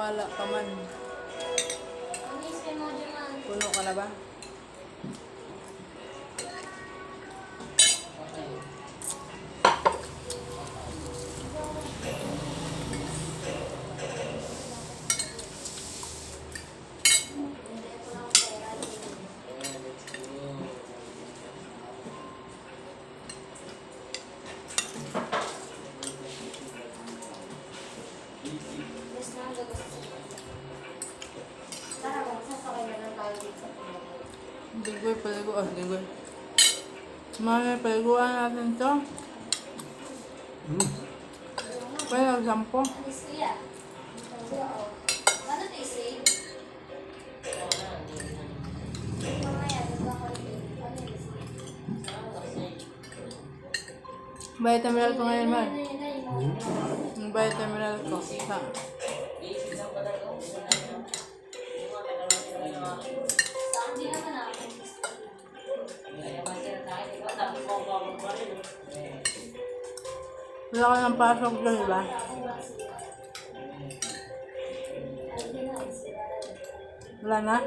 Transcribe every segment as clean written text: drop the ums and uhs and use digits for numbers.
Bahala ka man. Puno ka na ba? Linggoy, paliguan. Linggoy. Mami, paliguan natin ito. Pwede sampo. Bayad terminal ko ngayon, man. Bayad terminal ko. Sa. Wala ka ng pasok doon, diba? Wala na?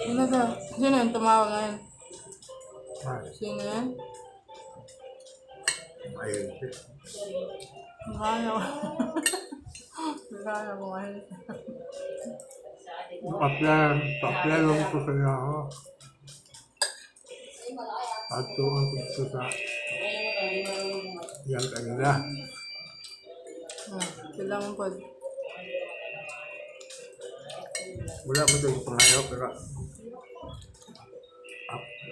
Ano to? Sino yung tumawag ngayon? Sino yan? Ayun. Nakala ko. Nakala ko ngayon. Papla lang ko sa niya ako. Pagtuon ko sa yang kanila. Kailangan po. Wala mo tayo pangayaw, pero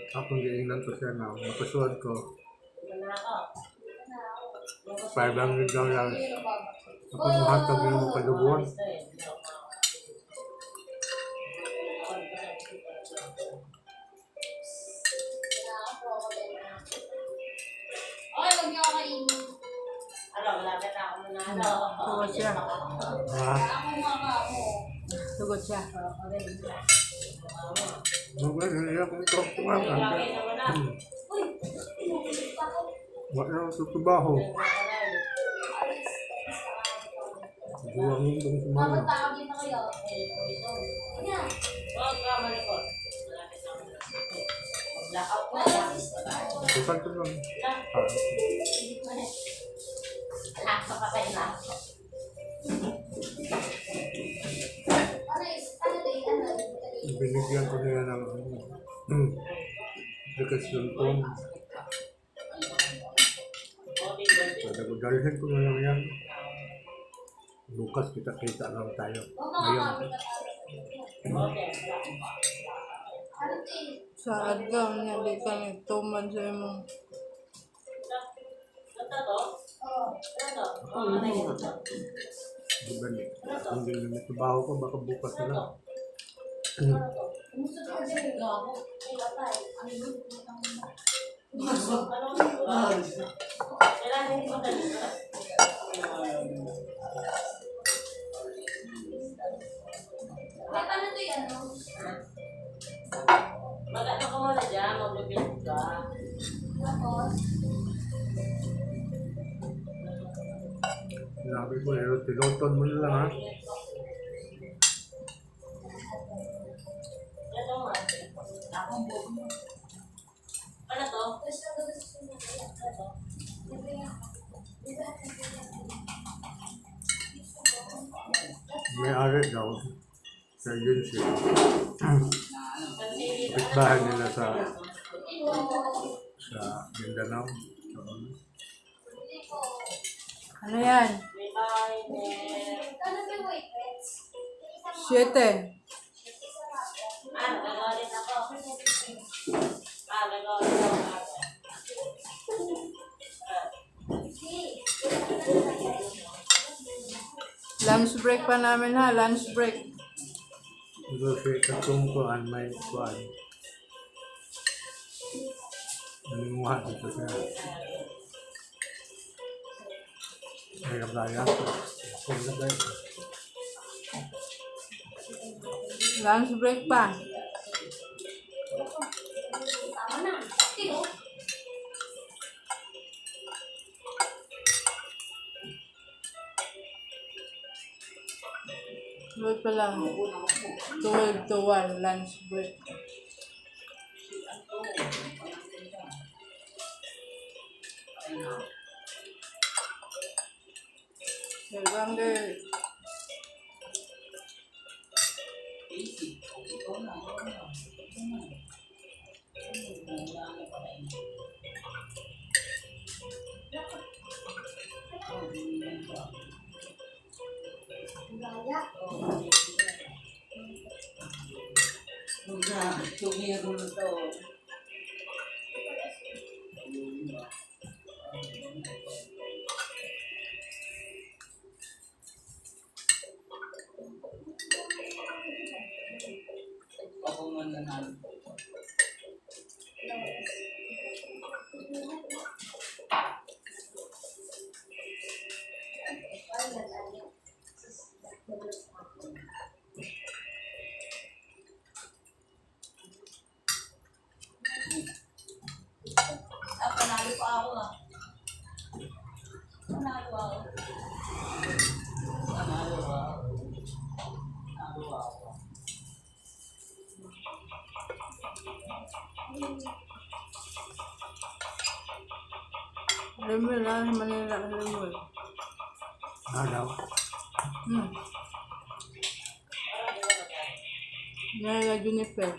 akong giingnan ko siya na mapasuod ko. 500 daw lang. Ako mahatag yung mga kalubuan. Sugod siya. Sugod siya. Maganda kung ito tumakan. Wala na sa trabaho. Buwangin kong sumama. Bukan ko lang. Binigyan ko nila ng aplikasyon ko. Dalhin ko na lang yan. Bukas kita-kita lang tayo. Ngayon. Sa agaw niya, di kami tuman sa imong. Hindi na trabaho ko, baka bukas na lang. Mag-ano ka muna dyan, mag-build ka. Sinabi ko, tinuton mo na lang ha. Ano to? May ari daw sa agency. Kapitbahay nila sa Mindanao. Ano yan? May bahay, may... 7. Nagawa din ako. Nagawa din ako. Lunch break pa namin ha, lunch break. Negotiate katong kuhan, may kuhan. Nangunguha dito siya. May kablaya. Kung na tayo. Lunch break pa. Wait pa lang. 12 to 1 lunch break. Hanggang Panalo pa ako ah. Panalo ako. Panalo ako. Panalo ako. lemon ha, Manila lemon. Nadaw. Manila juniper.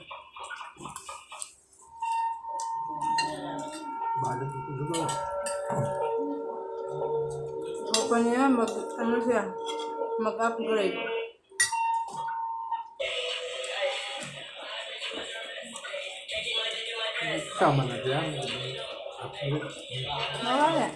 Balik ito dito. O pa niya, ano siya, mag-upgrade. Sama na diyan. Nawala.